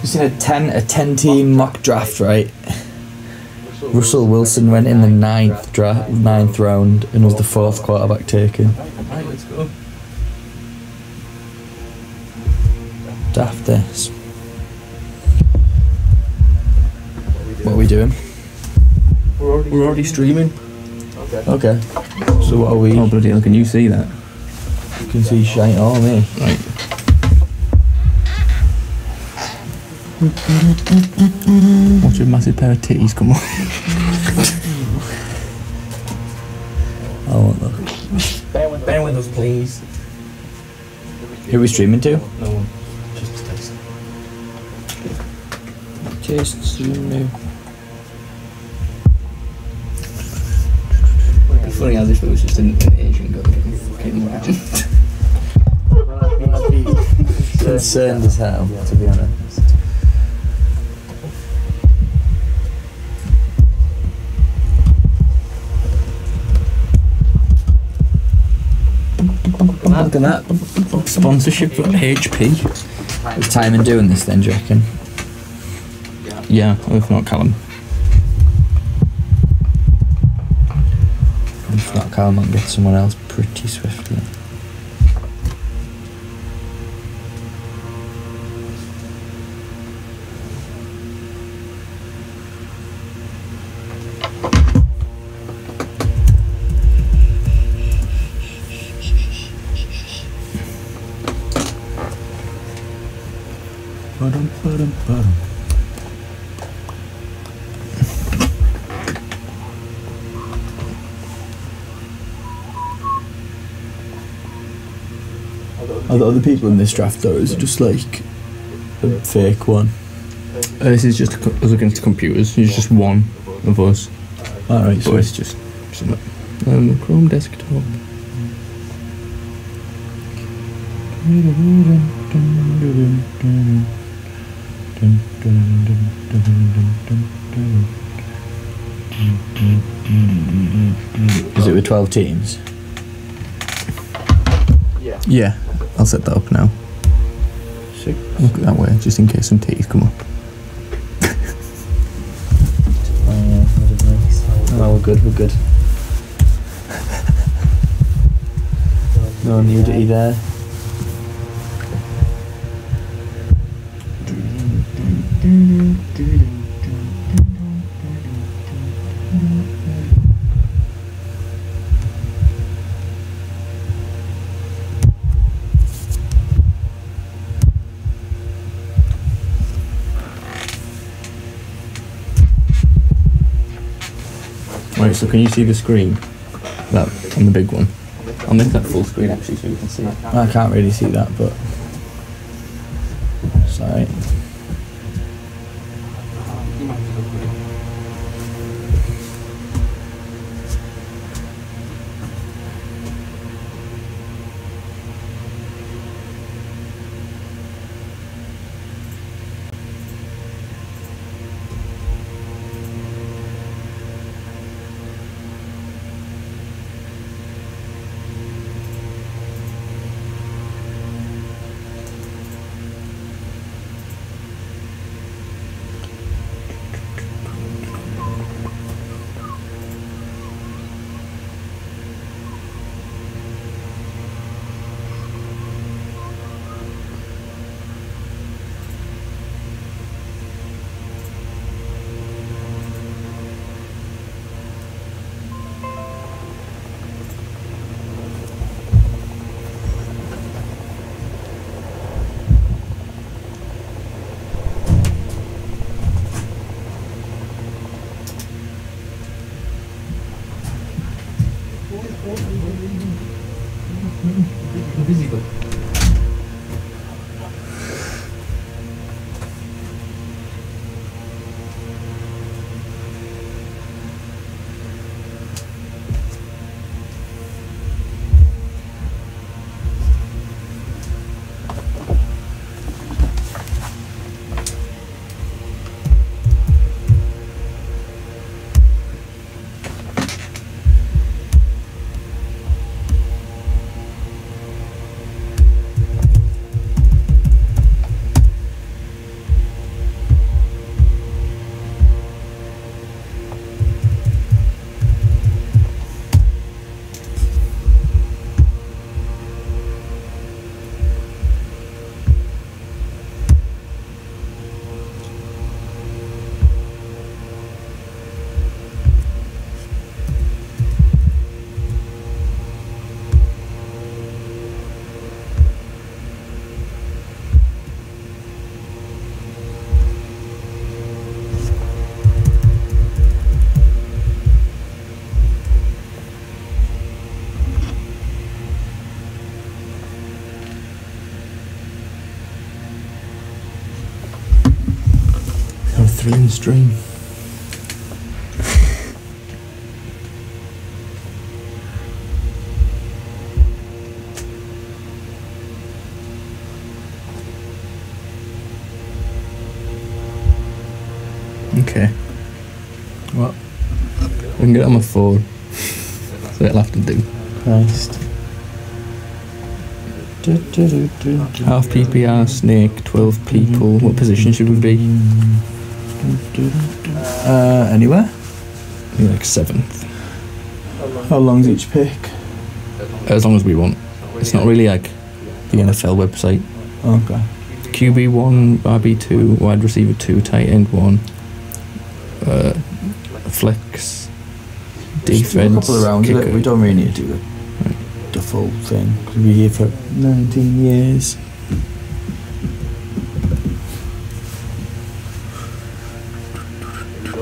Just in a 10 team mock draft, right? Russell Wilson went in the ninth round and was the 4th quarterback taken. Right, let's go. Daft this. What are we doing? We're already streaming. Okay. So what are we? Oh bloody hell, can you see that? You can see shite all me. Right. Watch a massive pair of titties come on. I won't look. Bear with us, please. Who are we streaming to? No one. Just text. Just streaming. It's funny as if it was just an Asian girl getting fucking whacked. Concerned as hell, to be honest. Look at that. Sponsorship for HP. Is Timon doing this then, do you reckon? Yeah, if not Callum. If not, Callum might get someone else pretty swiftly. Are the other people in this draft though, is it just like a fake one? This is just us against computers. It's just one of us. Alright, But so it's just Chrome desktop. is it with 12 teams? Yeah, I'll set that up now. Look that way, just in case some titties come up. Oh, we're good. No nudity there. Right, so can you see the screen? That on the big one. I'll make that full screen actually so you can see it. I can't really see that, but it's alright. thrilling stream. Okay. What? I can get it on my phone. So it'll have to do. Christ. Half PPR, snake, 12 people. What position should we be? Anywhere? Maybe like 7th. How long's each pick? As long as we want. It's not really like the NFL website. Okay. QB1, RB2, wide receiver 2, tight end 1, flex, defense, a couple of rounds. kicker. We don't really need to do the full thing. 'Cause we're here for 19 years.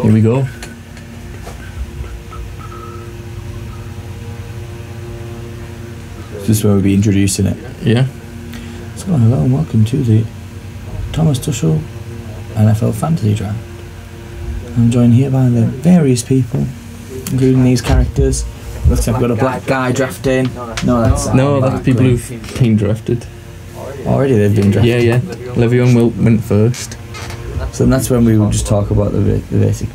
Here we go. This is where we'll be introducing it. Yeah. So hello and welcome to the Thomas Tuchel NFL Fantasy Draft. I'm joined here by the various people, including these characters. Looks like we've got a black guy drafting. No, that's people who've been drafted. Already they've been drafted. Yeah, yeah. Le'Veon went first. So that's when we would just talk about the basic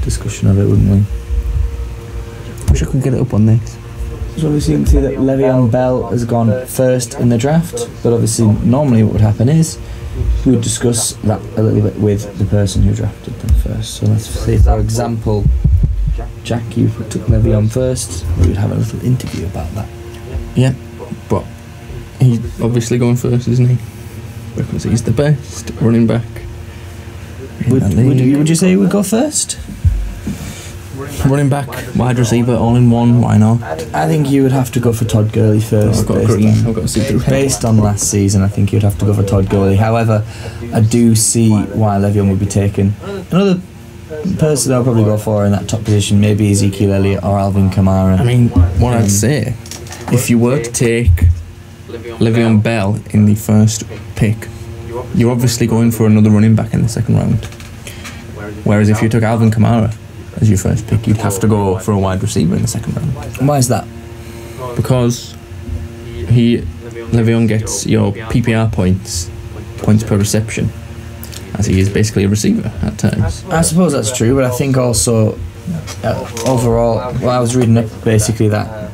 discussion of it, wouldn't we? Wish I could get it up on this. So obviously you can see that Le'Veon Bell has gone first in the draft, but obviously normally what would happen is we would discuss that a little bit with the person who drafted them first. So let's say, for example, Jack, you took Le'Veon first, we would have a little interview about that. Yeah, but he's obviously going first, isn't he? Because he's the best running back. Would you say he would go first? Running back, wide receiver, all in one, why not? I think you would have to go for Todd Gurley first. I've got to see through. Based on last season, I think you'd have to go for Todd Gurley. However, I do see why Le'Veon would be taken. Another person I'll probably go for in that top position, maybe Ezekiel Elliott or Alvin Kamara. I mean, what I'd say, if you were to take Le'Veon Bell in the first pick, you're obviously going for another running back in the second round. Whereas if you took Alvin Kamara as your first pick, you'd have to go for a wide receiver in the second round. Why is that? Because Le'Veon gets your PPR points per reception, as he is basically a receiver at times. I suppose that's true, but I think also overall, well, I was reading up basically that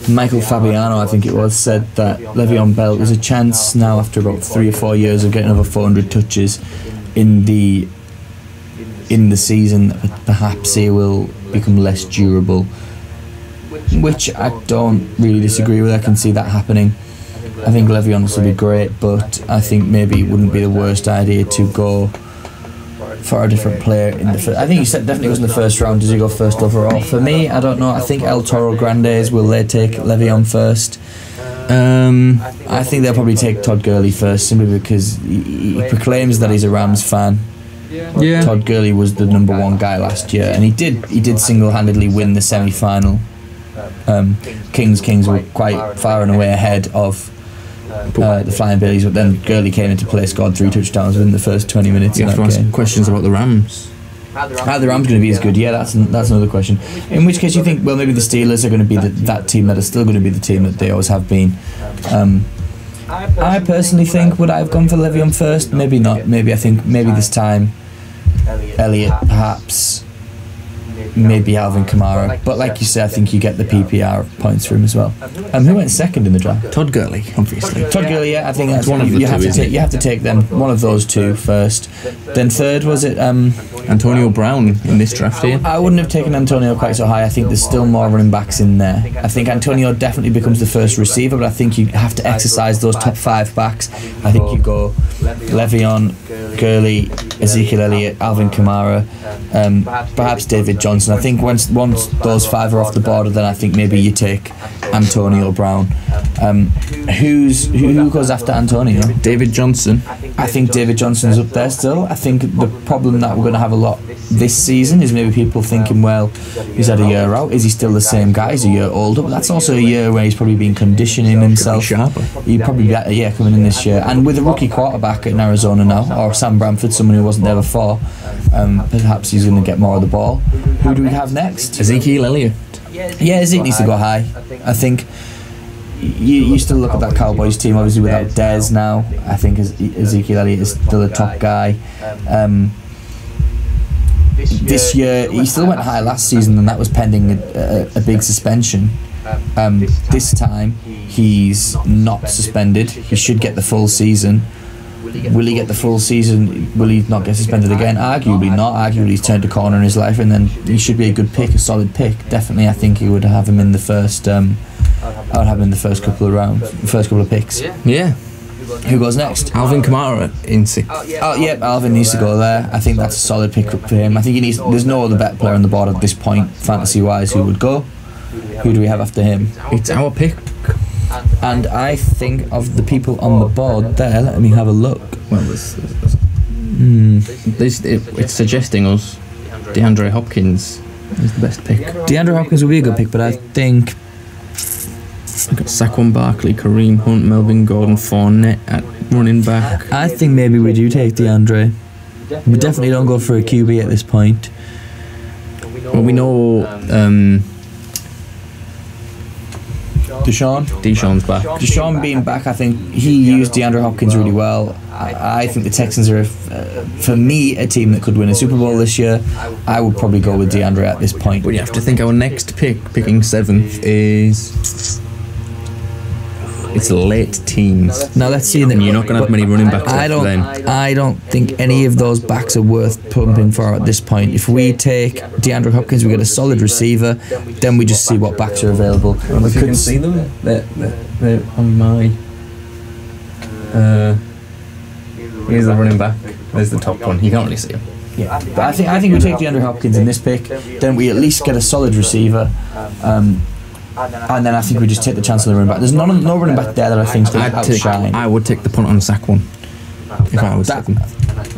Michael Fabiano, I think it was, said that Le'Veon Bell was a chance now after about 3 or 4 years of getting over 400 touches in the season that perhaps he will become less durable, which I don't really disagree with. I can see that happening. I think Le'Veon will be great, but I think maybe it wouldn't be the worst idea to go for a different player in the first. I think you said definitely was in the first round. Does he go first overall? For me, I don't know. I think El Toro Grandes, will they take Le'Veon first? I think they'll probably take Todd Gurley first, simply because he proclaims that he's a Rams fan. Yeah. Todd Gurley was the #1 guy last year, and he did single-handedly win the semi-final. Kings were quite far and away ahead of the Flying Billies, but then Gurley came into play, scored 3 touchdowns within the first 20 minutes. You have to ask questions about the Rams. Are the Rams going to be as good? Yeah, that's another question. In which case you think, well, maybe the Steelers are going to be that team that are still going to be the team that they always have been. I personally think, would I have gone for Le'Veon first? Maybe not. Maybe this time Elliott, perhaps. Maybe Alvin Kamara. But like you say, I think you get the PPR points for him as well. Who went second in the draft? Todd Gurley, obviously. Todd Gurley, yeah, I think that's one of the two. You have to take them, one of those two first. Then third, was it Antonio Brown in this draft here? I wouldn't have taken Antonio quite so high. I think there's still more running backs in there. I think Antonio definitely becomes the first receiver, but I think you have to exercise those top 5 backs. I think you go Le'Veon, Gurley, Ezekiel Elliott, Alvin Kamara, perhaps David Johnson. I think once those 5 are off the board, then I think maybe you take Antonio Brown. Who goes after Antonio? David Johnson. I think David Johnson's up there still. I think the problem that we're going to have a lot this season? Is maybe people thinking, well, he's had a year out. Is he still the same guy? He's a year older. But that's also a year where he's probably been conditioning himself. Sharper. He'd probably be better, coming in this year. And with a rookie quarterback in Arizona now, or Sam Bradford, someone who wasn't there before, perhaps he's going to get more of the ball. Who do we have next? Ezekiel Elliott. Yeah, Zeke needs to go high. I think you still look at that Cowboys team, obviously without Dez now. I think Ezekiel Elliott is still a top guy. This year, he still went high last season, and that was pending a big suspension. This time, he's not suspended. He should get the full season. Will he get the full season? Will he not get suspended again? Arguably not. Arguably he's turned a corner in his life, and then he should be a good pick, a solid pick. Definitely, I think he would have him in the first. I would have him in the first couple of rounds, first couple of picks. Yeah. Who goes next? Alvin Kamara in 6. Oh yeah, Alvin needs to go there. I think that's a solid pick up for him. I think he needs. There's no other better player on the board at this point, fantasy-wise, who would go. Who do we have after him? It's our pick. And I think of the people on the board there, let me have a look. Well, it's suggesting us DeAndre Hopkins is the best pick. DeAndre Hopkins would be a good pick, but I think we've got Saquon Barkley, Kareem Hunt, Melvin Gordon, Fournette at running back. I think maybe we do take DeAndre. We definitely don't go for a QB at this point. Well, we know Deshaun's back. Deshaun being back, I think he used DeAndre Hopkins really well. I think the Texans are, for me, a team that could win a Super Bowl this year. I would probably go with DeAndre at this point. But you have to think our next pick, picking 7th, is... It's late teens. Now let's see. Then you're not going to have many running backs. I don't think any of those backs are worth pumping for at this point. If we take DeAndre Hopkins, we get a solid receiver. Then we just see what backs are available. Well, if you can see them, they're on my. Here's the running back. There's the top one. You can't really see him. Yeah, but I think we take DeAndre Hopkins in this pick. Then we at least get a solid receiver. And then I think we just take the chance on the running back. There's no running back there that I think is going to outshine. I would take the punt on Saquon if I was taking.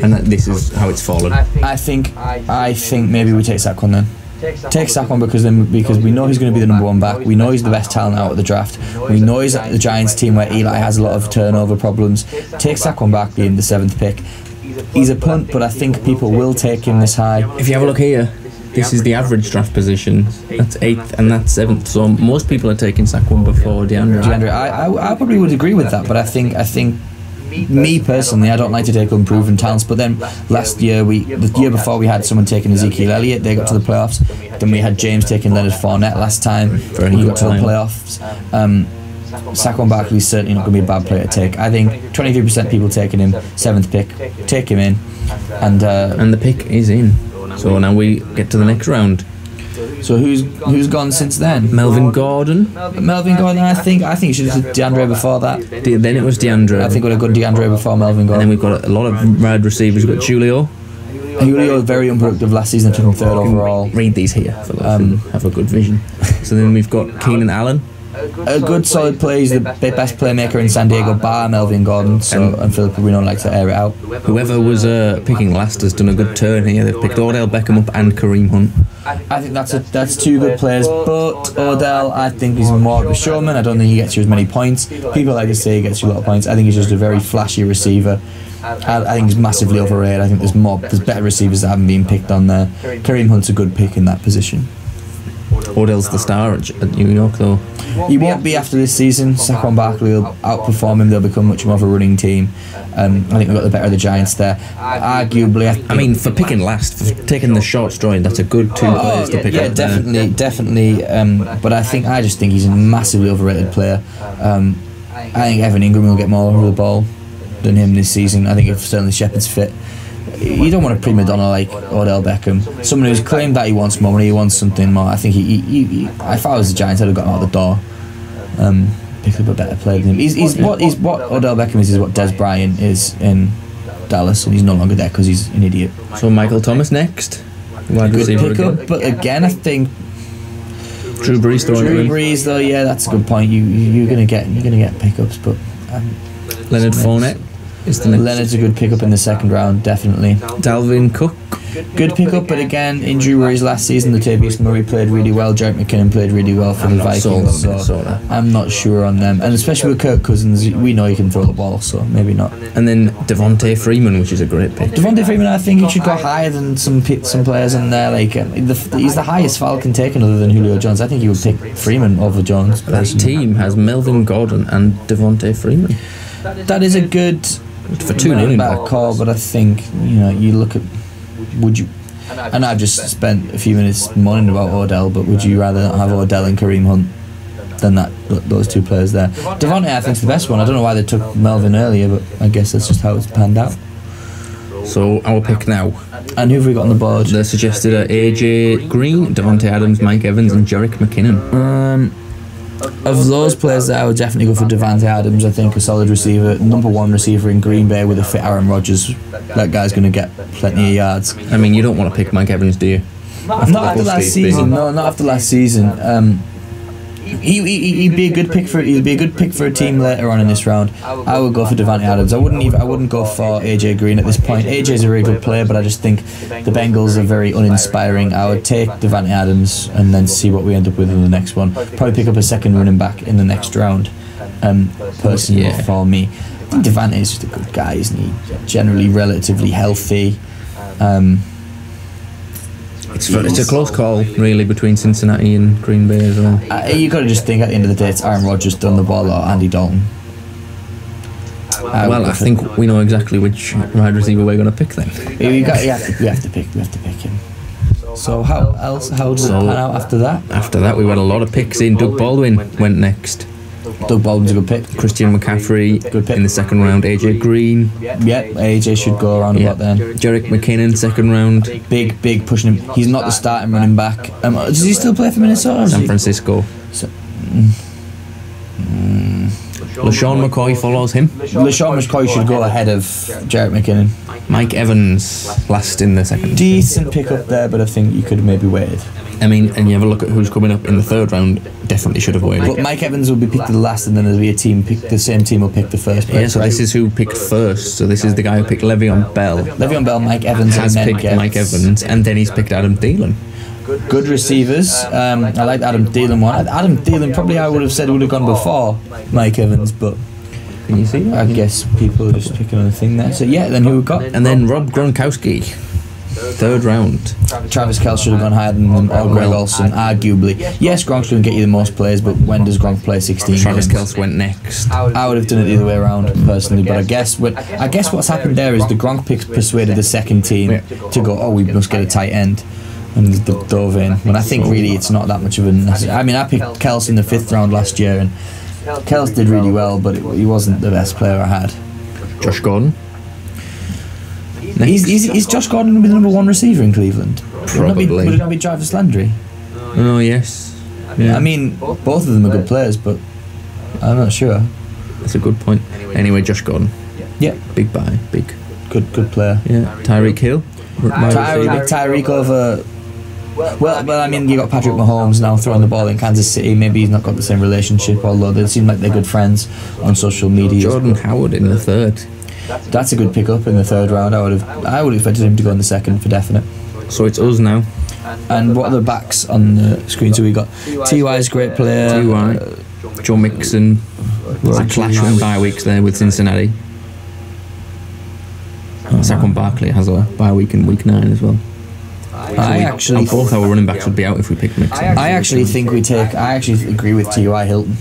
And this is how it's fallen. I think maybe we take Saquon then. Take Saquon because we know he's going to be the #1 back. We know he's the best talent out of the draft. We know he's at the Giants team where Eli has a lot of turnover problems. Take Saquon back being the 7th pick. He's a punt, but I think people will take him this high. If you have a look here, this is the average draft position. That's 8th and that's 7th. So most people are taking Saquon before DeAndre. I probably would agree with that, but I think me personally, I don't like to take unproven talents. But then the year before, we had someone taking Ezekiel Elliott. They got to the playoffs. Then we had James taking Leonard Fournette last time. He got to the playoffs. Saquon Barkley is certainly not going to be a bad player to take. I think 23% people taking him, 7th pick. Take him in, and the pick is in. So now we get to the next round. So who's gone since then? Melvin Gordon. Melvin Gordon. I think you should have said DeAndre before that. Then it was DeAndre. I think we'd have got DeAndre before Melvin Gordon. And then we've got a lot of wide receivers. We've got Julio. Julio was very unproductive last season. Took him 3rd overall. Read these here for those who have a good vision. So then we've got Keenan Allen. A good solid play. He's the best playmaker in San Diego, bar Melvin Gordon. And Philip, we don't like to air it out. Whoever was picking last has done a good turn here. They've picked Odell Beckham up and Kareem Hunt. I think that's 2 good players, but Odell, I think he's more of a showman. I don't think he gets you as many points. People like to say he gets you a lot of points. I think he's just a very flashy receiver. I think he's massively overrated. I think there's better receivers that haven't been picked on there. Kareem Hunt's a good pick in that position. Odell's the star at New York, though. He won't be after this season. Saquon Barkley will outperform him. They'll become much more of a running team. I think we've got the better of the Giants there. Arguably, I mean, for picking last, for taking the short straw, that's a good 2 players to pick up. Yeah, definitely. But I just think he's a massively overrated player. I think Evan Ingram will get more of the ball than him this season. I think if Sterling Shepard's fit. You don't want a prima donna like Odell Beckham. Someone who's claimed that he wants more money, he wants something more. I think if I was the Giants, I'd have gotten out the door. Pick up a better player than him. He's what Odell Beckham is what Des Bryant is in Dallas, and he's no longer there because he's an idiot. So Michael Thomas next. Good pick up, but again, I think Drew Brees though, yeah, that's a good point. You're gonna get pickups, but Leonard Fournette. Leonard's a good pickup in the 2nd round, definitely. Dalvin Cook. Good pickup, but again, injury worries last season. Latavius Murray played really well. Jarek McKinnon played really well for the Vikings. So I'm not sure on them, and especially with Kirk Cousins, we know he can throw the ball, so maybe not. And then Devontae Freeman, which is a great pick. Devontae Freeman, I think he should go higher than some players in there. Like he's the highest Falcon taken other than Julio Jones. I think he would pick Freeman over Jones. That team has Melvin Gordon and Devontae Freeman. That is a good for 2 running back call, but I think you look at would you. And I've just spent a few minutes moaning about Odell, but would you rather not have Odell and Kareem Hunt than those 2 players there? Devontae, I think, is the best one. I don't know why they took Melvin earlier, but I guess that's just how it's panned out. So our pick now. And who have we got on the board? They suggested AJ Green, Devontae Adams, Mike Evans, and Jarek McKinnon. Of those players there, I would definitely go for Devontae Adams. I think a solid receiver, number 1 receiver in Green Bay with a fit Aaron Rodgers. That guy's going to get plenty of yards. I mean, you don't want to pick Mike Evans, do you? Not after last season. No, not after last season. He'd be a good pick for a team later on in this round. I would go for Devontae Adams. I wouldn't go for AJ Green at this point. AJ's a very good player, but I just think the Bengals are very uninspiring. I would take Devontae Adams and then see what we end up with in the next one. Probably pick up a second running back in the next round. Personally, for me, I think Devontae is just a good guy, isn't he? Generally relatively healthy. It's a close call, really, between Cincinnati and Green Bay as well. You got to just think at the end of the day, it's Aaron Rodgers done the ball or Andy Dalton. I think we know exactly which wide receiver we're going to pick then. We have to pick him. So how does it pan out after that? After that, we had a lot of picks in. Doug Baldwin went next. Doug Baldwin's a good pick. Christian McCaffrey, good pick in the second round. AJ Green, AJ should go around about then. Jarek McKinnon, second round. Big pushing him. He's not the starting running back. Does he still play for Minnesota? San Francisco. LaShawn McCoy follows him. LaShawn McCoy should go ahead of Jarek McKinnon. Mike Evans, last in the second. Decent pick up there, but I think you could have maybe waited. I mean, and you have a look at who's coming up in the third round, definitely should have waited. But Mike Evans will be picked the last, and then there'll be a team the same team will pick the first. Yeah, so this is who picked first. So this is the guy who picked Le'Veon Bell. Le'Veon Bell, Mike Evans has picked Mike Evans, and then he's picked Adam Thielen. Good receivers. I like Adam Thielen one. Adam Thielen probably I would have said would have gone before Mike Evans, but can you see that? I guess people are just picking on the thing there. So yeah, then who we got? And then Rob Gronkowski, third round. Travis Kelce should have gone higher than him, or Greg Olsen, arguably. Yes, Gronk's going to get you the most players, but when does Gronk play 16 Travis games? Kelce went next. I would have done it the other way around, personally, but I guess what's happened there is the Gronk picks persuaded the second team to go, oh, we must get a tight end, and they dove in. When I think really it's not that much of a necessity. I mean, I picked Kelce in the 5th round last year, and Kelce did really well, but he wasn't the best player I had. Josh Gordon. Is Josh Gordon going to be the number 1 receiver in Cleveland? Probably. Would it not be Jarvis Landry? Oh, yes. Yeah. I mean, both of them are good players, but I'm not sure. That's a good point. Anyway, Josh Gordon. Yeah. Big buy. Big. Good player. Yeah. Tyreek Hill. Tyreek over... Well, I mean, you got Patrick Mahomes now throwing the ball in Kansas City. Maybe he's not got the same relationship, although they seem like they're good friends on social media. Jordan Howard in the 3rd. That's a good pickup in the 3rd round. I would have expected him to go in the 2nd for definite. So it's us now. And what are the backs on the screen? So we got T.Y.'s great player. T.Y. Joe Mixon. There's a clash on bye weeks there with Cincinnati. Saquon Barkley has a bye week in week 9 as well. Both our running backs would be out if we picked Mixon. I actually agree with T.Y. Hilton.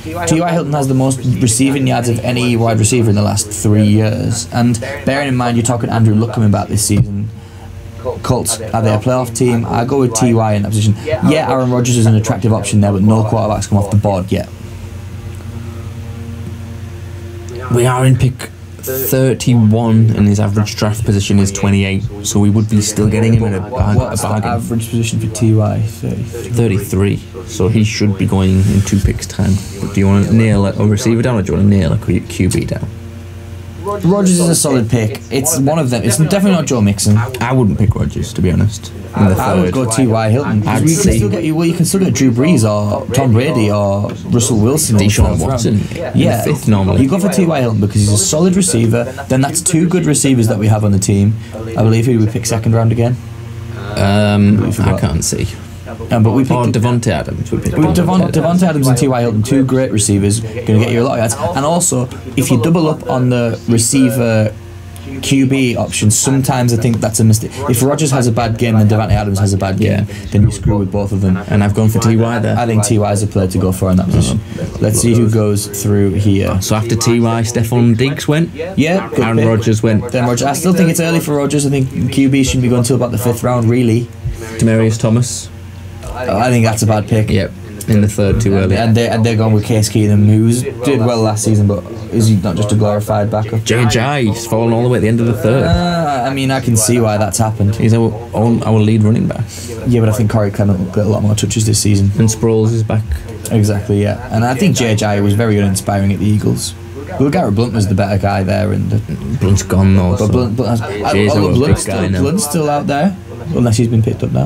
T.Y. Hilton has the most receiving yards of any wide receiver in the last 3 years. And bearing in mind, you're talking Andrew Luck coming back this season. Colts, are they a playoff team? I go with T.Y. in that position. Yeah, Aaron Rodgers is an attractive option there, but no quarterbacks come off the board yet. We are in pick 31 and his average draft position is 28, so we would be still getting him in a bargain. What's the average position for T.Y.? 33, so he should be going in 2 picks time. But do you want to nail a receiver down, or do you want to nail a QB down? Rodgers is a solid pick. It's one of them. It's definitely not Joe Mixon. I wouldn't pick Rodgers, to be honest. In the I would third. go T.Y. Hilton. I'd You can say- still get you can still get Drew Brees or Tom Brady or Russell Wilson. in the Deshaun fourth round. Watson. Yeah, In the fifth normally. You go for T.Y. Hilton because he's a solid receiver. Then that's two good receivers that we have on the team. I believe who we pick second round again. I can't see. But we Or picked Devontae Adams. We picked Devontae Adams and T.Y. Hilton, two great receivers, going to get you a lot of yards. And also, if you double up on the receiver QB option, sometimes I think that's a mistake. If Rodgers has a bad game, then Devontae Adams has a bad game, then you screw with both of them. And I've gone for T.Y. there. I think T.Y. is a player to go for in that position. Let's see who goes through here. So after T.Y., Stephon Diggs went. Yeah, good Aaron pick. Rodgers went. Then Rodgers. I still think it's early for Rodgers. I think QB shouldn't be going until about the fifth round, really. Demarius Thomas. I think that's a bad pick. Yep. In the third, too early. And they're going with Case Keenum, who did well last season, but is he not just a glorified backup? JJ fallen all the way at the end of the third. I mean, I can see why that's happened. He's our lead running back. Yeah, but I think Corey Clement will get a lot more touches this season. And Sproles is back. Exactly, yeah. And I think JJ was very good at inspiring at the Eagles. Well, Garrett Blunt was the better guy there, and Blunt's gone though. but So. Blunt's Blunt's big guy now. Blunt's still out there, unless he's been picked up now.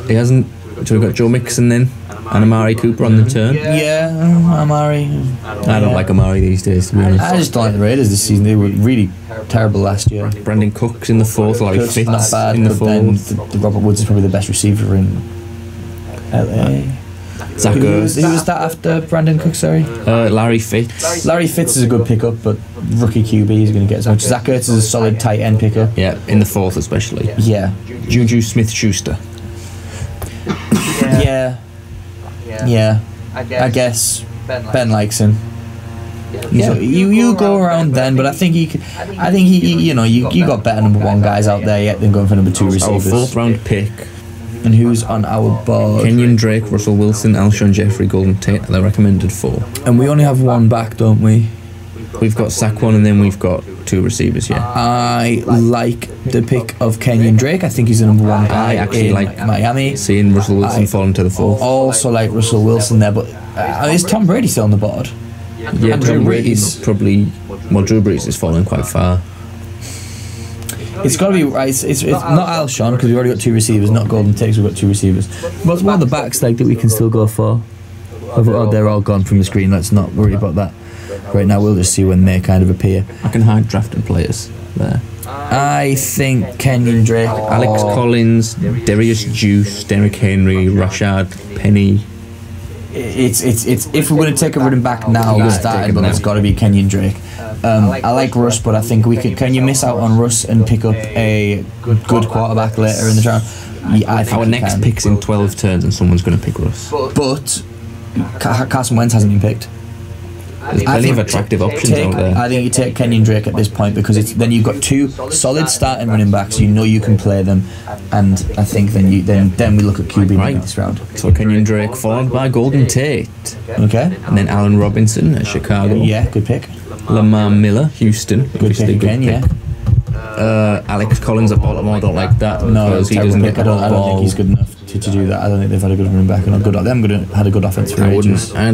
He hasn't. So we've got Joe Mixon then, and Amari Cooper on the turn. Yeah, Amari. I don't like Amari these days, to be honest. I just don't like the Raiders this season. They were really terrible last year. Brandon Cooks in the fourth, Larry Cooks is Fitz not bad, in the but then fourth. the Robert Woods is probably the best receiver in LA. Zach Who was Ertz. that after Brandon Cook? Sorry. Larry Fitz. Larry Fitz is a good pickup, but rookie QB is going to get as much. Zach Ertz is a solid tight end pickup. Yeah, in the fourth especially. Yeah. Juju Smith-Schuster. Yeah. I guess Ben likes him. Yeah. So you go around then, but I think he you got better number one guys out there yet than going for number two Our receivers. fourth round pick. And who's on our board? Kenyon Drake, Russell Wilson, Alshon Jeffrey, Golden Tate are the recommended four. And we only have one back, don't we? We've got Saquon and then we've got two receivers, yeah. I like the pick of Kenyon Drake. I think he's the number one guy I actually in like Miami. Seeing Russell Wilson fall into the fourth. Also like Russell Wilson there, but is Tom Brady still on the board? Yeah, and Drew Drew Brees Brees. probably. Well, Drew Brees is falling quite far. It's got to be right. It's not Alshon because we've already got two receivers. Not Golden Tate, we've got two receivers. But one of the backs like that we can still go for. Oh, they're all gone from the screen. Let's not worry about that right now. We'll just see when they kind of appear. I can hide drafted players there. I think Kenyon Drake, Alex Collins, Darius Juice, Derrick Henry, Rashad Penny. It's if we're going to take a running back now, we're starting, but it's got to be Kenyon Drake. I like Russ, but I think we can you miss out on Russ and pick up a good quarterback later in the round? Yeah, I think Our you next can. pick's in 12 turns and someone's going to pick Russ. But Carson Wentz hasn't been picked. There's plenty of attractive options out there. I think you take Kenyon Drake at this point because then you've got two solid starting running backs. You know you can play them, and I think then we look at QB Right. this round. So Kenyon Drake followed by Golden Tate. Okay. And then Allen Robinson at Chicago. Yeah, good pick. Lamar Miller, Houston. Good Obviously pick again. Yeah. Alex Collins at Baltimore, I don't like that. No, because he terrible doesn't pick. get the I don't ball. think he's good enough to do that. I don't think they've had a good running back and had a good offense for ages. I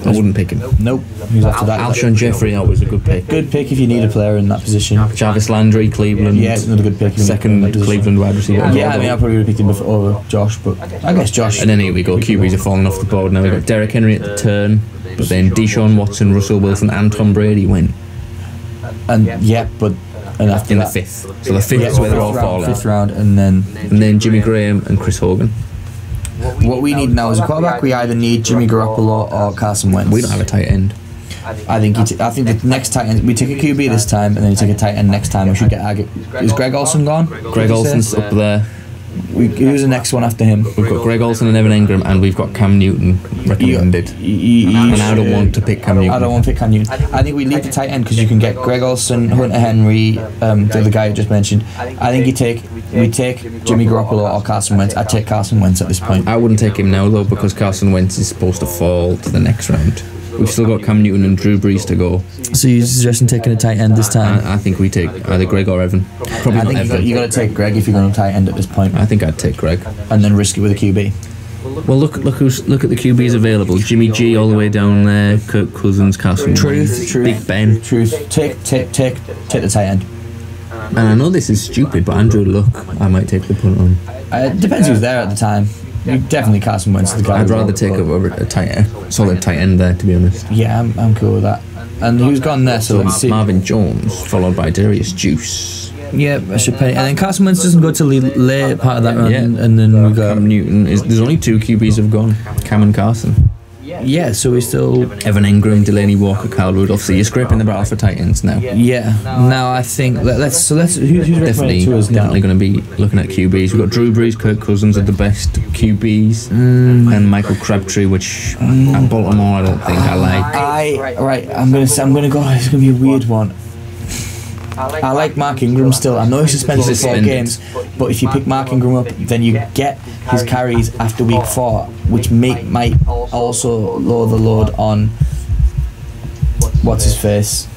wouldn't pick him. Nope. Who's after that? Alshon Jeffrey, always a good pick. Good pick if you need a player in that position. Jarvis Landry, Cleveland. Yeah, it's another good pick. if you need Second that position. Cleveland wide receiver. Yeah, I mean, I probably would have picked him over Josh, but I guess Josh. And then here we go, QBs are falling off the board now. We've got Derrick Henry at the turn, but then Deshaun Watson, Russell Wilson, and Tom Brady went And after in the that, fifth. So the fifth is where they're all falling. fifth round, and then Jimmy Graham and Chris Hogan. what we need now is a quarterback. We either need Jimmy Garoppolo or Carson Wentz. We don't have a tight end. I think the next tight end, we take a QB this time, and then you take a tight end next time. We should get. Is Greg Olsen gone? Greg Olsen's up there. Who's the next one after him? We've got Greg Olsen and Evan Engram, and we've got Cam Newton recommended. And I don't want to pick Cam Newton. I don't want to pick Cam Newton. I think we leave the tight end because you can get Greg Olsen, Hunter Henry, the other guy you just mentioned. I think we take Jimmy Garoppolo or Carson Wentz. I'd take Carson Wentz at this point. I wouldn't take him now though because Carson Wentz is supposed to fall to the next round. We've still got Cam Newton and Drew Brees to go. So you're suggesting taking a tight end this time? I think we take either Greg or Evan. Probably I not think Evan. you got to take Greg if you're going to tight end at this point, I think I'd take Greg. and then risk it with a QB. Well, look at the QBs available. Jimmy G all the way down there. Kirk Cousins, Carson Wentz, Big Ben. Take the tight end. And I know this is stupid, but Andrew Luck, I might take the punt on. It depends who's there at the time. You definitely Carson Wentz the guy. I'd rather take a solid tight end there, to be honest. Yeah, I'm cool with that. And who's gone there? So let's see. Marvin Jones, followed by Darius Juice. Yeah, I should pay. And then Carson Wentz doesn't go till the late part of that run, and then we got Cam Newton. There's only 2 QBs have gone. Cam and Carson. Yeah, so we still Evan Ingram, Delaney Walker, Kyle Rudolph. So you're scraping the barrel for tight ends now. Yeah. Now I think let's who's Definitely going to be looking at QBs. We've got Drew Brees, Kirk Cousins are the best QBs, and Michael Crabtree, which at Baltimore I don't think I like. I'm gonna go. It's gonna be a weird one. I like Mark Ingram still. I know he's suspended for 4 games, but if you pick Mark Ingram up, then you get his carries after week 4, which might also lower the load on what's his face,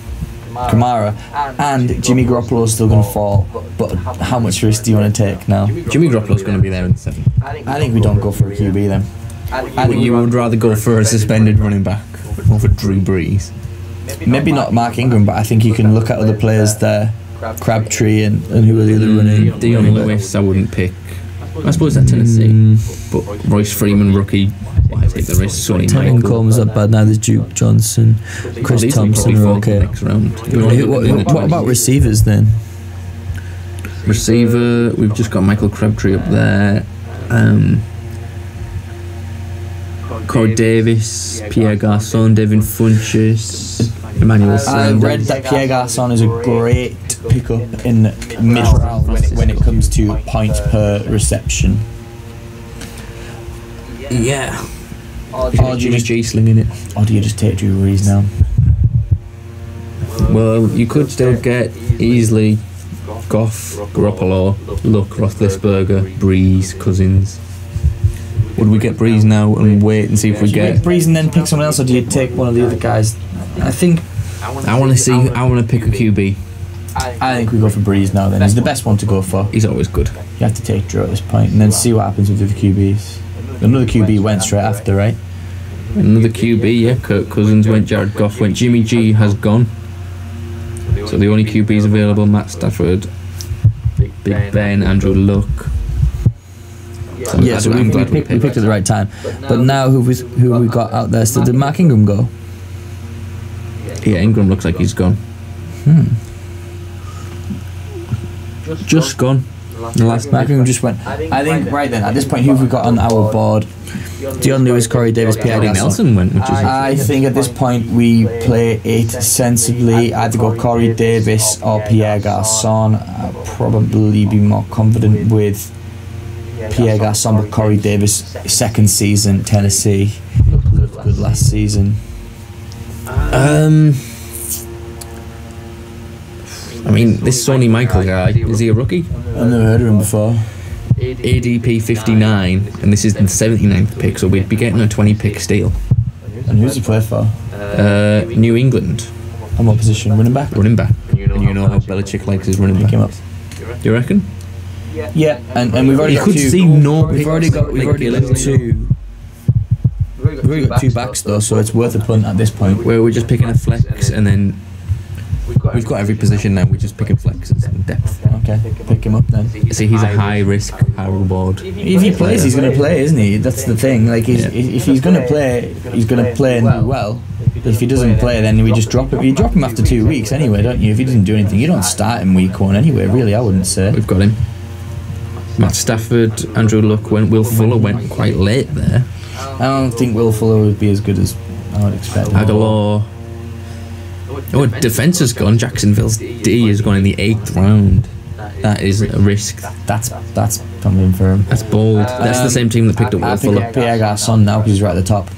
Kamara, and Jimmy Garoppolo's still going to fall. But how much risk do you want to take now? Jimmy Garoppolo's going to be there in the 7th. I think we don't go for a QB then. I think you would rather go for a suspended running back over Drew Brees. Maybe not Mark Ingram, but I think you can look at other players there. Crabtree and who are the other running? Dion Lewis, I wouldn't pick. I suppose that's Tennessee. But Royce Freeman, rookie, why take the risk? Sonny Tevin Coleman's not bad now. There's Duke Johnson, Chris Thompson are okay. Next round. What about receivers then? Receiver, we've just got Michael Crabtree up there. Corey Davis, Pierre Garçon, Devin Funchess, Emmanuel Sanders. I read that Pierre Garçon is a great pickup in mid-round when it comes to points per reception. Yeah. Or do you just slinging it? Or do you just take Drew Brees now? Well, you could still get easily Goff, Garoppolo, Luck, Roethlisberger, Brees, Cousins. Would we get Brees now and wait and see if we get Brees and then pick someone else, or do you take one of the other guys? I think I want to pick a QB. I think we go for Brees now. Then he's the best one to go for. He's always good. You have to take Drew at this point, and then see what happens with the QBs. Another QB went straight after, right? Another QB, yeah. Kirk Cousins went, Jared Goff went, Jimmy G has gone. So the only QBs available: Matt Stafford, Big Ben, Andrew Luck. Yeah, so we picked at the right time. But now who we got out there? So did Mark Ingram go? Yeah, Ingram looks like he's gone. Just gone. The last Mark Ingram just went. I think right then at this point, who have we got on our board? Dion Lewis, Corey Davis, Pierre Garçon. Nelson went, which is. I think at this point we play it sensibly. Either go Corey Davis or Pierre Garçon. I'll probably be more confident with Pierre Garçon, but Corey Davis, second season, Tennessee, looked good last season. I mean, this Sonny Michael guy, is he a rookie? I've never heard of him before. ADP 59, and this is the 79th pick, so we'd be getting a 20 pick steal. And who's he play for? New England. And what position? Running back? Running back. And you know how Belichick likes his running back. Do you reckon? Yeah, and we've already got two. We've already got two backs though, so it's worth a punt at this point. Where we're just picking a flex, and then we've got every position now. We're just picking flexes and depth. Okay, pick him up then. See, he's a high risk, high reward. If he plays, he's going to play, isn't he? That's the thing. Like, if he's going to play, he's going to play and do well. But if he doesn't play, then we just drop him. You drop him after 2 weeks anyway, don't you? If he doesn't do anything, you don't start him week 1 anyway. Really, I wouldn't say. We've got him. Matt Stafford, Andrew Luck went. Will Fuller went quite late there. I don't think Will Fuller would be as good as I would expect. Aguilar. Oh, defense has gone. Jacksonville's D has gone in the 8th round. That is a risk. That's coming for him. That's bold. That's the same team that picked up Will Fuller. I pick up Pierre Garçon now because he's right at the top.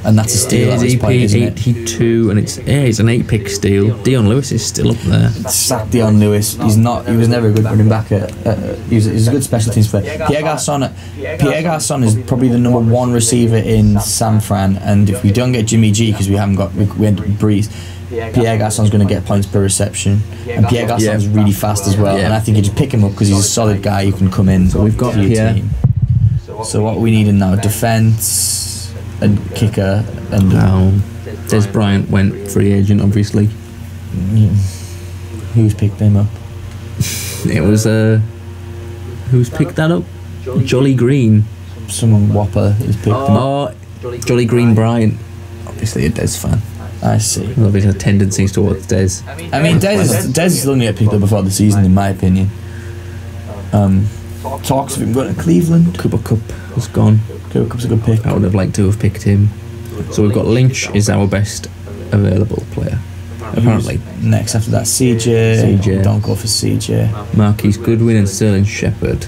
And that's a steal at this point, isn't it? 82, and it's an 8-pick steal. Dion Lewis is still up there. Sack Dion Lewis. He was never a good running back. He's a good special teams player. Pierre Garçon is probably the number 1 receiver in San Fran, and if we don't get Jimmy G because we went Brees, Pierre Garçon's going to get points per reception, and Pierre Garçon's really fast as well. And I think you just pick him up because he's a solid guy who can come in. So we've got Pierre. So what we need in now? Defence and kicker and Des Bryant went free agent, obviously. Who's picked him up? It was who's picked that up? Jolly Green. Someone Whopper has picked him up. Oh, Jolly Green Bryant. Obviously a Des fan. I see. Well, obviously a tendencies towards Des. I mean, Des is still going to get picked up before the season, in my opinion. Talks of him going to Cleveland. Cooper Cup was gone. Cooper Cup's a good pick. I would have liked to have picked him. So we've got Lynch is our best available player, apparently. Next after that, CJ. CJ. Don't go for CJ. Marquise Goodwin and Sterling Shepard.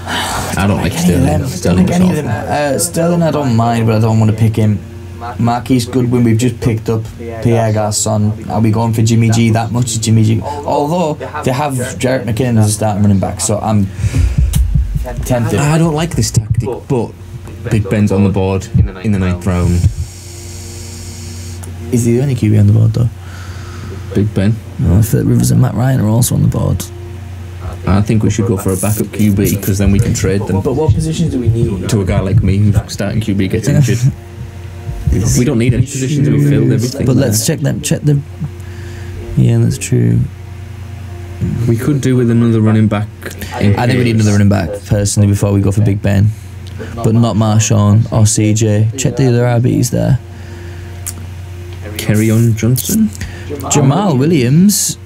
I don't like Sterling. Sterling I don't mind, but I don't want to pick him. Marquise Goodwin, we've just picked up Pierre Garçon. Are we going for Jimmy G that much? Is Jimmy G? Although they have Jarrett McKinnon as a starting running back, so I'm tempted. I don't like this tactic, but Big Ben's on the board in the 9th round. Is he the only QB on the board though? Big Ben. No, Philip Rivers and Matt Ryan are also on the board. I think we should go for a backup QB because then we can trade them. But what positions do we need? To a guy like me who's starting QB gets injured. We don't need any positions, we filled everything. But let's check the. Yeah, that's true. We could do with another running back. I think we need another running back personally before we go for Big Ben. But not Marshawn or CJ. Check the other RBs there. Kerryon Johnson? Jamal Williams.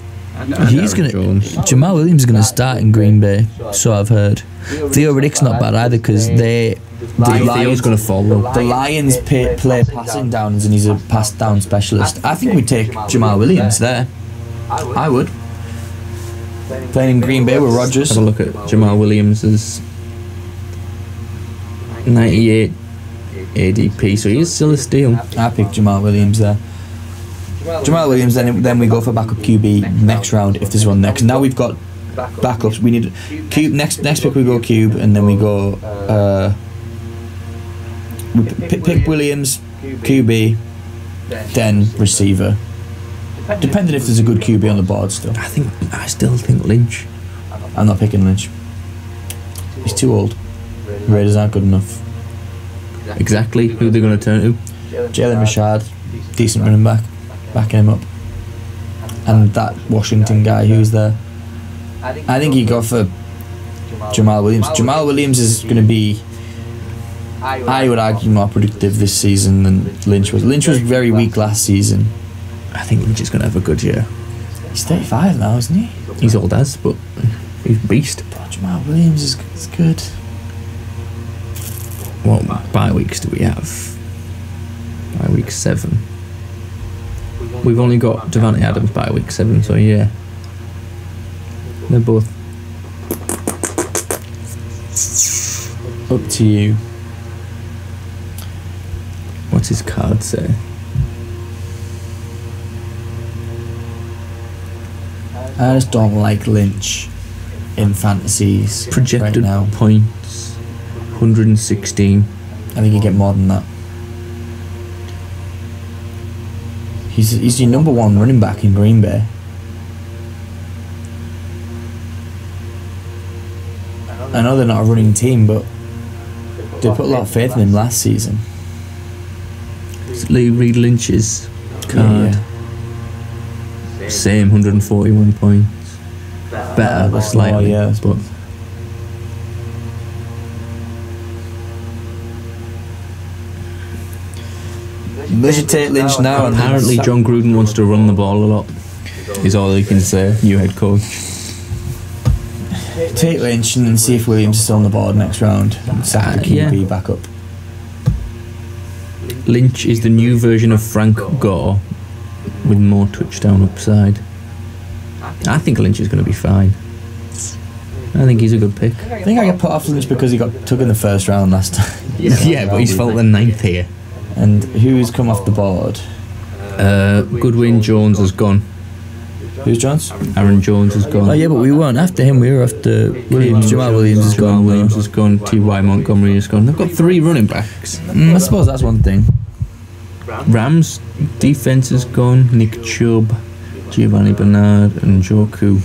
Jamal Williams is gonna start in Green Bay, so I've heard. Theo Riddick's not bad either because Theo's gonna fall though. The Lions play passing downs and he's a pass down specialist. I think we'd take Jamal Williams there. I would. Playing in Green Bay with Rodgers. Have a look at Jamal Williams's 98 ADP, so he's still a steal. I picked Jamal Williams there. Jamal Williams, then we go for backup QB next round if there's one next. Now we've got backups. We need Cube next pick. We go Cube, and then we go. We pick Williams, QB, then receiver. Depending if there's a good QB on the board still. I still think Lynch. I'm not picking Lynch. He's too old. Raiders aren't good enough. Exactly. Who are they going to turn to? Jalen Richard, decent running back. Backing him up. And that Washington guy who's there. I think you go for Jamal Williams. Jamal Williams is going to be, I would argue, more productive this season than Lynch was. Lynch was very weak last season. I think Lynch is going to have a good year. He's 35 now, isn't he? He's old as, but he's a beast. But Jamal Williams is good. What bye weeks do we have? Bye week 7. We've only got Devante Adams by week 7, so yeah. They're both up to you. What's his card say? I just don't like Lynch in fantasies. Projected right now. Points 116. I think you get more than that. He's your number 1 running back in Green Bay. I know they're not a running team, but they put a lot of faith in him last season. Lee Reed Lynch's card. Yeah. Same 141 points. Better, but slightly. Yeah, but they should take Lynch now. Apparently John Gruden wants to run the ball a lot, is all he can say, new head coach. Take Lynch and then see if Williams is still on the board next round. Sack the QB back up. Lynch is the new version of Frank Gore with more touchdown upside. I think Lynch is going to be fine. I think he's a good pick. I think I get put off Lynch because he got took in the first round last time. Yeah, but he's felt the 9th here. And who's come off the board? Goodwin Jones has gone. Who's Jones? Aaron Jones has gone. Oh yeah, but we weren't after him. We were after Williams. Jamal Williams has gone. Williams has gone. T.Y. Montgomery has gone. They've got 3 running backs. I suppose that's one thing. Rams defense has gone. Nick Chubb, Giovanni Bernard, and Njoku.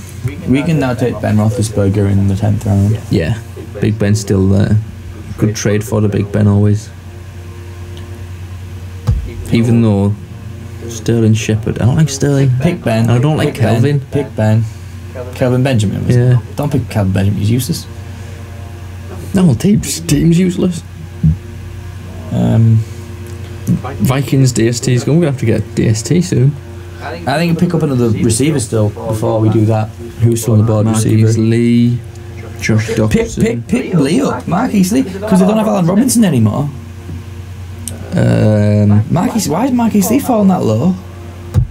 We can now take Ben Roethlisberger in the 10th round. Yeah, Big Ben's still there. good trade for the Big Ben always. Even though Sterling Shepherd, I don't like Sterling. Pick Ben. I don't like Pick Ben. Kelvin. Pick Ben. Kelvin Benjamin. Was Yeah. it? Don't pick Kelvin Benjamin. He's useless. No, team's useless. Vikings DST is going. We're gonna have to get DST soon. I think you pick up another receiver still before we do that. Who's still on the board? Marquise Receiver. Lee, Josh Dobson. Pick Lee up. Marquise Lee. Because they don't have Allen Robinson anymore. Marquise. Why is Marquise Lee falling that low?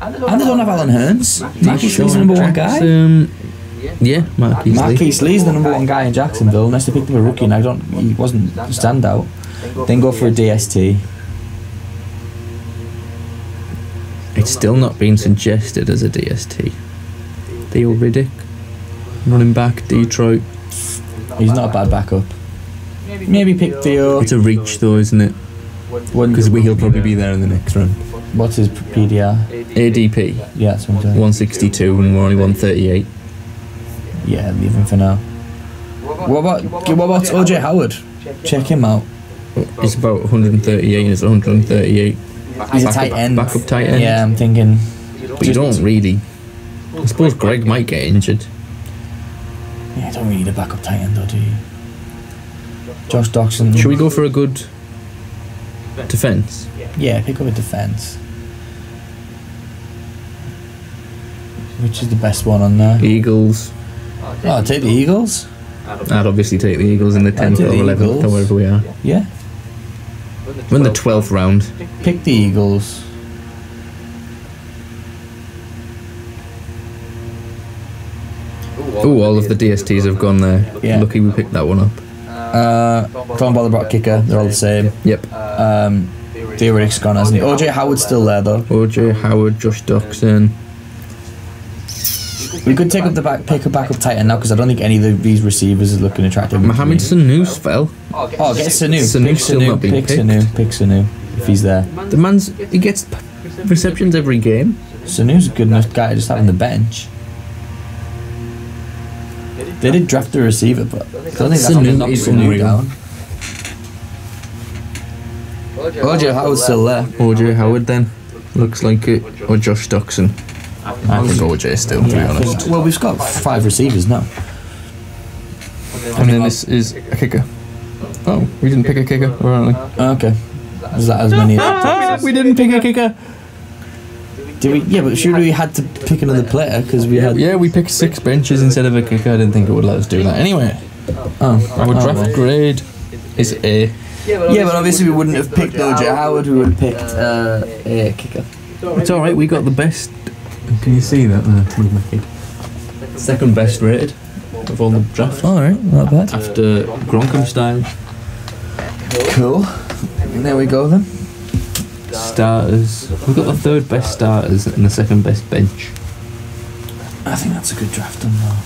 And they don't have Alan Hearns. Marquise Lee's the number one guy. Yeah, Marquise Lee. Marquise Lee's the number one guy in Jacksonville. Unless they picked up a rookie, and he wasn't a standout. Then go for a DST. It's still not been suggested as a DST. Theo Riddick, running back, Detroit. He's not a bad backup. Maybe pick Theo. It's a reach though, isn't it? Because he'll probably be there in the next round. What's his PDR? ADP, Yeah, that's what I'm saying. 162 and we're only 138. Yeah, leave him for now. What about OJ Howard? Check him out. It's about 138 and it's 138. He's a tight end. Backup tight end. Yeah, I'm thinking. But you don't really. I suppose Greg might get injured. Yeah, don't really need a backup tight end though, do you? Josh Doxson. Should we go for a good defence? Yeah, pick up a defence. Which is the best one on there? Eagles. Oh, take the Eagles. I'd obviously take the Eagles in the 10th take or the 11th Eagles. or wherever we are. Yeah, We're in the 12th round. pick the Eagles. Oh, all of the DSTs have gone there. Yeah. Lucky we picked that one up. Don't bother about kicker. They're all the same. Yep. Theo Riddick's gone, hasn't he? OJ Howard's still there though. OJ Howard, Josh Doxson. We could take up pick a backup tight end now because I don't think any of these receivers is looking attractive. Mohamed Sanu fell. Oh, get Sanu. Sanu's Pick still Sanu. not been Pick picked. Sanu. Pick Sanu. If he's there. The he gets receptions every game. Sanu's a good enough guy to just have on the bench. They did draft a receiver, but I don't think that's Sanu going to knock is Sanu unreal. down. OJ Howard's still there. OJ Howard then. Looks like it. Or Josh Doxson. I think OJ still, to be honest. Well, we've got 5 receivers now. And then this is a kicker. Oh, we didn't pick a kicker, apparently. Okay. Is that as many? We didn't pick a kicker. Did we? Yeah, but surely we had to pick another player because we had. Yeah, we picked 6 benches instead of a kicker. I didn't think it would let us do that. Anyway, our draft grade is A. Yeah, but obviously we wouldn't have picked OJ Howard. We would have picked a kicker. It's alright, we got the best. Can you see that there? Move my kid. Second best rated of all the drafts. Alright, not bad. After Gronkham style. Cool. There we go then. Starters. We've got the 3rd best starters and the 2nd best bench. I think that's a good draft done now.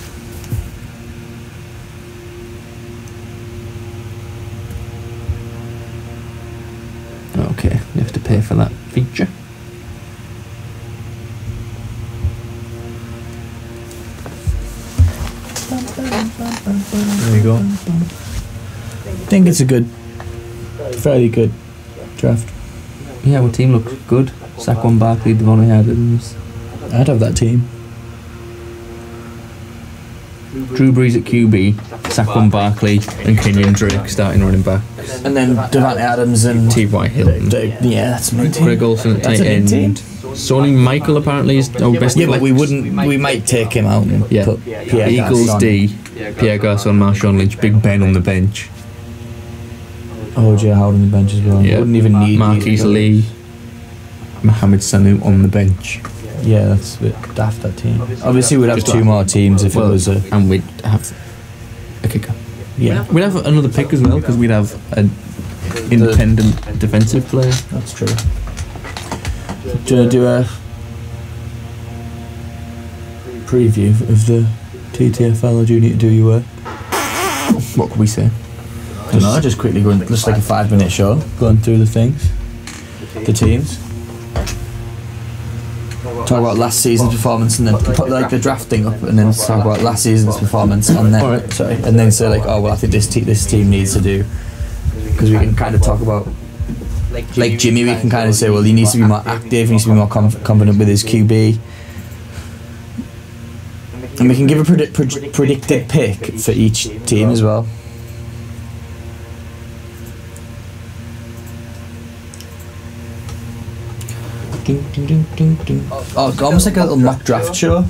Okay, you have to pay for that feature. There you go. I think it's a good, fairly good draft. Yeah, our team looks good. Saquon Barkley, Devontae Adams. I'd have that team. Drew Brees at QB, Saquon Barkley and Kenyon Drake starting running back. And then Devontae Adams and T.Y. Hilton. Yeah, that's my team. Greg Olsen at That's tight a big team. end. Sony Michael apparently is our best Yeah, but flex. we wouldn't. We might take him out and Yeah. put Pierre Eagles Garçon. D, Pierre Garçon, Marshawn Lynch, Big Ben on the bench. OJ Howard on the bench as well. Yeah. Wouldn't even need Marquise Lee, Mohamed Sanu on the bench. Yeah, that's a bit daft, that team. Obviously, we'd have Just 2 more teams if it was a. And we'd have a kicker. Yeah, We'd have another pick as well because we'd have an independent defensive player. that's true. Do you want to do a preview of the TTFL, or do you need to do your work? What could we say? I don't know, just quickly going, just like a 5-minute show, going through the things, the teams. Talk about last season's performance and then put like the draft thing up and then talk about last season's performance and then Alright. and then say like, oh well, I think this team needs to do because we can kind of talk about, like Jimmy, we can kind of say, well, he needs to be more active, he needs to be more confident with his QB. And we can give a predicted pick for each team as well. Oh, almost like a little mock draft show.